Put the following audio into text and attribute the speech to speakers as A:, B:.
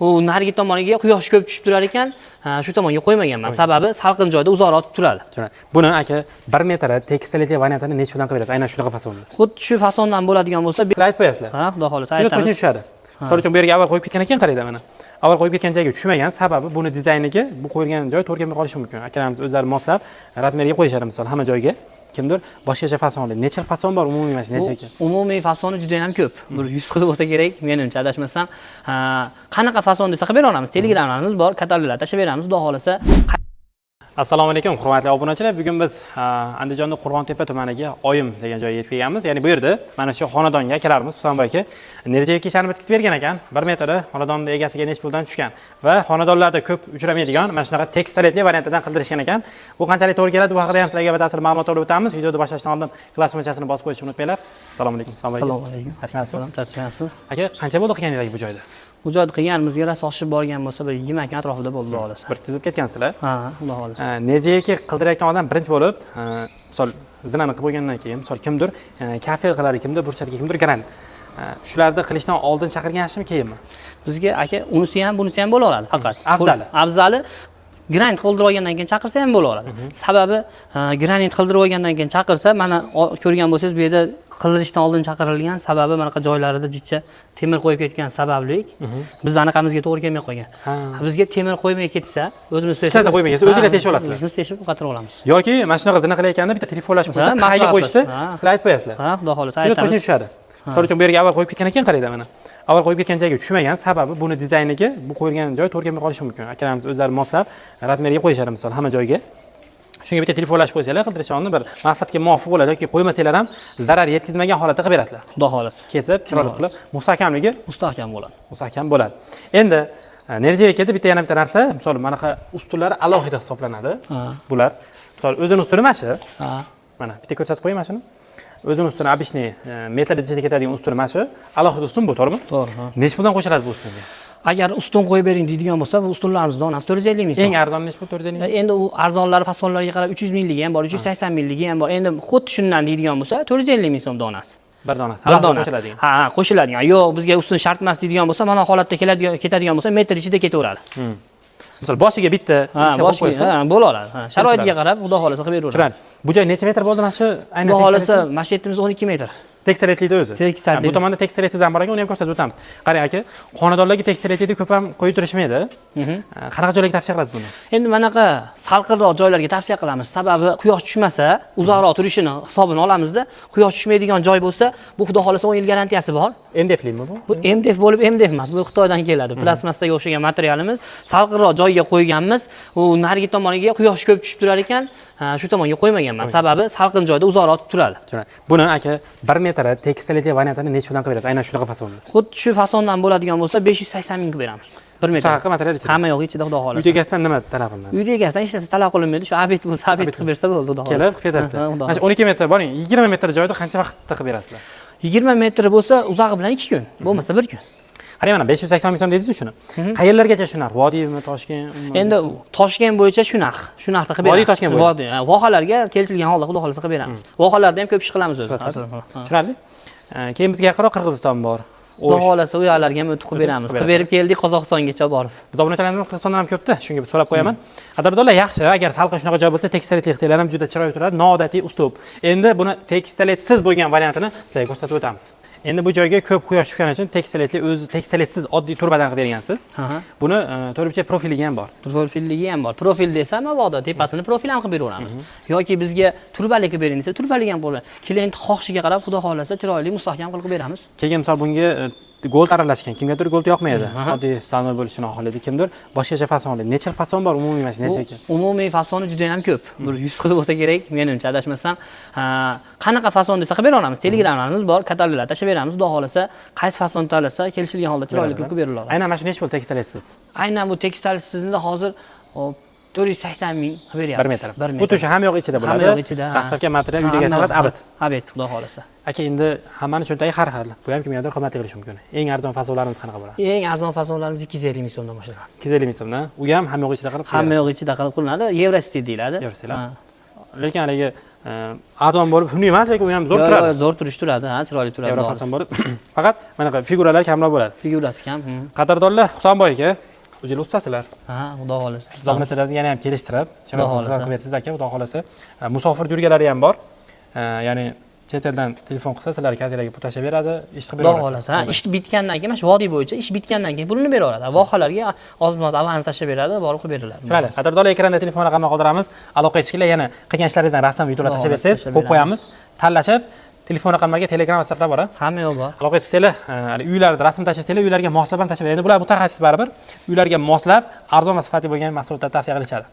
A: u narigi tomoniga quyosh ko'p tushib turar ekan, shu tomonga qo'ymaganman. Sababi salqin joyda uzoqroq turadi.
B: Buni aka 1 metr tekistalli variantini necha puldan qilib berasiz? Aynan shunaqa fasonda.
A: Xuddi shu fasondan bo'ladigan bo'lsa,
B: slayd qo'yasizlar.
A: Ha, xudo xolasa
B: aytamiz. Shuni tushadi. Misol uchun bu yerga avval qo'yib ketgan ekan, qarayda mana. Avval qo'yib ketgan joyga tushmagan, sababi buni dizayniga bu qo'yilgan joy to'g'ri kelmay qolishi mumkin. Akalarimiz o'zlari moslab razmeriga qo'yishadi, misol hamma joyga. Kimdir boshqacha fasonli. Necha fason bor umumiy mana necha ekan?
A: Umumiy fasoni juda ham ko'p. Bir 100 xil bo'lsa kerak, menimcha adashmasam. Qanaqa fason desa qilib bera olamiz. Telegramlarimiz bor, kataloglar tashlab beramiz, xudo xolasa.
B: Assalomu alaykum hurmatli obunachilar. Bugun biz Andijonning Qo'rg'ontepa tumaniga Oyim degan joyga yetib kelganmiz. Ya'ni bu yerda mana shu xonadonga akalarimiz Husanboy aka Nerjavga ishlarini bitkazib bergan ekan. 1 metrda xonadonning egasiga necha puldan tushgan va xonadonlarda ko'p uchramaydigan mana shunaqa tekstilli variantidan qildirishgan ekan. Bu qanchalik to'g'ri keladi, bu haqida ham sizlarga batafsil ma'lumot olib o'tamiz. Videoni boshlashdan oldin klass mo'chasini bosib qo'yishni unutmanglar. Assalomu alaykum Husanboy aka.
A: Assalomu alaykum. Charchamayapsizmi?
B: Aka, qancha bo'ldi qilganingiz bu joyda?
A: Bu joyda qilganimizga rosa oshib borgan bo'lsa, bir 20 kun atrofida bo'ldi, xudo xolasa.
B: Bir tizib ketgansizlar.
A: Ha, xudo xolasa.
B: Nerjavga qildirayotgan odam birinchi bo'lib, misol zinani qilib bo'lgandan keyin, misol kimdir kafe qiladi, kimdir burchakka, kimdir grant. Shularni qilishdan oldin chaqirgan yaxshimi, keyinmi?
A: Bizga aka unisi ham, bunisi ham bo'la oladi, faqat.
B: Afzali
A: grant qildirib olgandan keyin chaqirsa ham bo'la oladi. Sababi grant qildirib olgandan keyin chaqirsa, mana ko'rgan bo'lsangiz, bu yerda qildirishdan oldin chaqirilgan, sababi mana bunaqa joylarida jichcha temir qo'yib ketgan sabablik biz anaqamizga to'g'ri kelmay qolgan. Bizga temir qo'ymay ketsa, o'zimiz teshib
B: qo'ymay ketsa, o'zingizlar teshib olasizlar.
A: O'zimiz teshib o'qatira olamiz.
B: Yoki mana shunaqa zina qilayotganda bitta telefonlashib qo'ysa, qayga qo'yishdi, slayd qo'yasizlar.
A: Ha, xudo xolasa aytamiz.
B: Tushadi. Misol uchun bu yerga avval qo'yib ketgan ekan, qarayda mana. Avval qo'yib ketgan joyga tushmagan, sababi buni dizayniga bu qo'yilgan joy to'g'ri kelmay qolishi mumkin. Akalarimiz o'zlari moslab razmeriga qo'yishadi, misol hamma joyga. Shunga bitta telefonlashib qo'ysanglar, qildirishni bir maqsadga muvofiq bo'ladi yoki qo'ymasanglar ham zarar yetkazmagan holatda qilib berasizlar.
A: Xudo xolasa.
B: Kesib, chiroyli qilib, mustahkamligi
A: mustahkam bo'ladi.
B: Mustahkam bo'ladi. Endi Nerjavga ketib yana bitta narsa, misol manaqa ustunlar alohida hisoblanadi. Bular misol o'zini ustuni mana shu. Mana bitta ko'rsatib qo'ying mana shuni. O'zini ustuni обычный metrda ichida ketadigan ustuni mana shu. Alohida ustun bu, to'g'rimi?
A: To'g'ri.
B: Necha puldan qo'shiladi bu ustunga?
A: Agar ustun qo'yib bering deydigan bo'lsa, bu ustunlarimiz donasi 450 ming so'm.
B: Eng arzon necha pul? 450 ming.
A: Endi u arzonlari fasonlarga qarab 300 mingligi ham bor, 380 mingligi ham bor. Endi xuddi shundan deydigan bo'lsa, 450 ming so'm donasi.
B: Bir donasi.
A: Bir donasi. Ha, qo'shiladigan. Yo'q, bizga ustun shart emas deydigan bo'lsa, mana holatda ketadigan bo'lsa, metr ichida ketaveradi.
B: Misol boshiga bitta
A: qo'ysa, bo'la oladi. Sharoitiga qarab, xudo xolasa qilib beraveradi.
B: Bu joy necha metr bo'ldi mana shu?
A: Xudo xolasa, masjidimiz 12 metr.
B: Tekstillikda o'zi. Bu tomonda tekstilliksiz ham bor ekan, uni ham ko'rsatib o'tamiz. Qarang aka, xonadonlarga tekstillikni ko'p ham qo'yib turishmaydi. Qanaqa joylarga tavsiya qilasiz buni?
A: Endi manaqa salqinroq joylarga tavsiya qilamiz. Sababi quyosh tushmasa, uzoqroq turishini hisobini olamizda. Quyosh tushmaydigan joy bo'lsa, bu xudo xolasa 10 yil garantiyasi bor.
B: MDF'likmi bu?
A: Bu MDF bo'lib MDF emas, bu Xitoydan keladi. Plastmassaga o'xshagan materialimiz. Salqinroq joyga qo'yganmiz. U narigi tomoniga quyosh ko'p tushib turar ekan, shu tomonga qo'ymaganman. Sababi salqin joyda uzoqroq turadi.
B: Buni aka 1 metr tekstilli variantini necha puldan qilib berasiz? Aynan shunaqa fasonda.
A: Xuddi shu fasondan bo'ladigan bo'lsa, 580 ming qilib beramiz. 1 metr.
B: Shunaqa material ichida.
A: Hamma yo'q ichida, xudo xolasa.
B: Uyda egasidan nima talab qilinadi?
A: Uyda egasidan hech narsa talab qilinmaydi. Shu abit bo'lsa, abit qilib bersa bo'ldi, xudo xolasa.
B: Kelib ketasizlar. Mana 12 metr boring, 20 metr joyda qancha vaqtda qilib berasizlar?
A: 20 metr bo'lsa, uzog'i bilan 2 kun, bo'lmasa 1 kun.
B: Qarang mana 580 ming so'm dedingiz shuni. Qayerlargacha shu narx? Vodiymi, Toshkent?
A: Endi Toshkent bo'yicha shu narx. Shu narxda qilib beramiz.
B: Vodiy Toshkent bo'yicha.
A: Vodiy. Vohalarga kelishilgan holda xudo xolasa qilib beramiz. Vohalarda ham ko'p ish qilamiz o'zi.
B: Tushunarli? Keyin bizga yaqinroq Qirg'iziston bor.
A: Xudo xolasa u yoqlarga ham o'tib qilib beramiz. Qilib berib keldik Qozog'istongacha borib.
B: Biz obunachilarimiz Qirg'izistondan ham ko'pda, shunga so'rab qo'yaman. Qadrdonlar, yaxshi, agar salqin shunaqa joy bo'lsa, tekstilli qilsanglar ham juda chiroyli turadi, noodatiy uslub. Endi buni tekstilitsiz bo'lgan variantini sizlarga ko'rsatib o'tamiz. Endi bu joyga ko'p quyosh tushgani uchun tekstilli o'zi tekstilsiz oddiy turbadan qilib bergansiz. Buni to'rtburchak profilligi ham bor.
A: Profilligi ham bor. Profil desa, mabodo tepasini profil ham qilib beraveramiz. Yoki bizga turbali qilib bering desa, turbali ham bo'ladi. Klient xohishiga qarab, xudo xolasa chiroyli, mustahkam qilib beramiz.
B: Keyin misol bunga gold aralashgan, kimgadir gold yoqmaydi. Oddiy standart bo'lishini xohlaydi, kimdir boshqacha fasonli. Necha fason bor umumiy mana necha ekan?
A: Umumiy fasoni juda ham ko'p. Bir 100 xil bo'lsa kerak, menimcha adashmasam. Qanaqa fason desa qilib bera olamiz. Telegramlarimiz bor, kataloglar tashlab beramiz, xudo xolasa. Qaysi fason tanlasa, kelishilgan holda chiroyli qilib bera oladi.
B: Aynan mana shu necha pul tekstilsiz?
A: Aynan bu tekstilsizda hozir 480 ming beryapmiz.
B: 1 metr. Bu tushi ham yo'q ichida bo'ladi.
A: Ham yo'q ichida.
B: Dastavka material uyga keladi, abit.
A: Abit, xudo xolasa.
B: Aka, endi hammani cho'ntagi har xil. Bu ham kimgadir qimmat qilishi mumkin. Eng arzon fasonlarimiz qanaqa bo'ladi?
A: Eng arzon fasonlarimiz 250 ming so'mdan boshlanadi.
B: 250 ming so'mdan. U ham hamma yo'q ichida qilib.
A: Hamma yo'q ichida qilib qilinadi. Eurostil deyiladi.
B: Eurostil. lekin haligi arzon bo'lib xunuk emas, lekin u ham zo'r turadi.
A: Zo'r turadi, ha, chiroyli turadi.
B: Yevrofason bo'lib. Faqat mana figuralar kamroq bo'ladi.
A: Figurasi kam.
B: Qadrdonlar, Husanboy aka, o'zingiz utsasizlar.
A: Ha, xudo xolasa.
B: Zamonachilarni yana ham kelishtirib, shunday qilib bersiz aka, xudo xolasa. Musofir yurganlari ham bor. Ya'ni chet eldan telefon qilsa, sizlar kartalarga pul tashlab beradi, ish qilib beradi.
A: Xudo xolasa. Ha, ish bitgandan keyin, mana shu vodiy bo'yicha ish bitgandan keyin pulini beraveradi. Vohalarga ozmoz avans tashlab beradi, borib qilib beriladi.
B: Mayli, qadrdonlar, ekranda telefon raqamini qoldiramiz. Aloqaga chiqinglar, yana qilgan ishlaringizdan rasm videolar tashlab bersangiz, qo'yib qo'yamiz. Tanlashib, telefon raqamlariga Telegram, WhatsApplar bor.
A: Hamma yo'q bor.
B: Aloqaga chiqsanglar, uylarda rasm tashlasanglar, uylarga moslab ham tashlab beradi. Endi bular mutaxassis baribir. Uylarga moslab, arzon va sifatli bo'lgan mahsulotlar tavsiya qilishadi.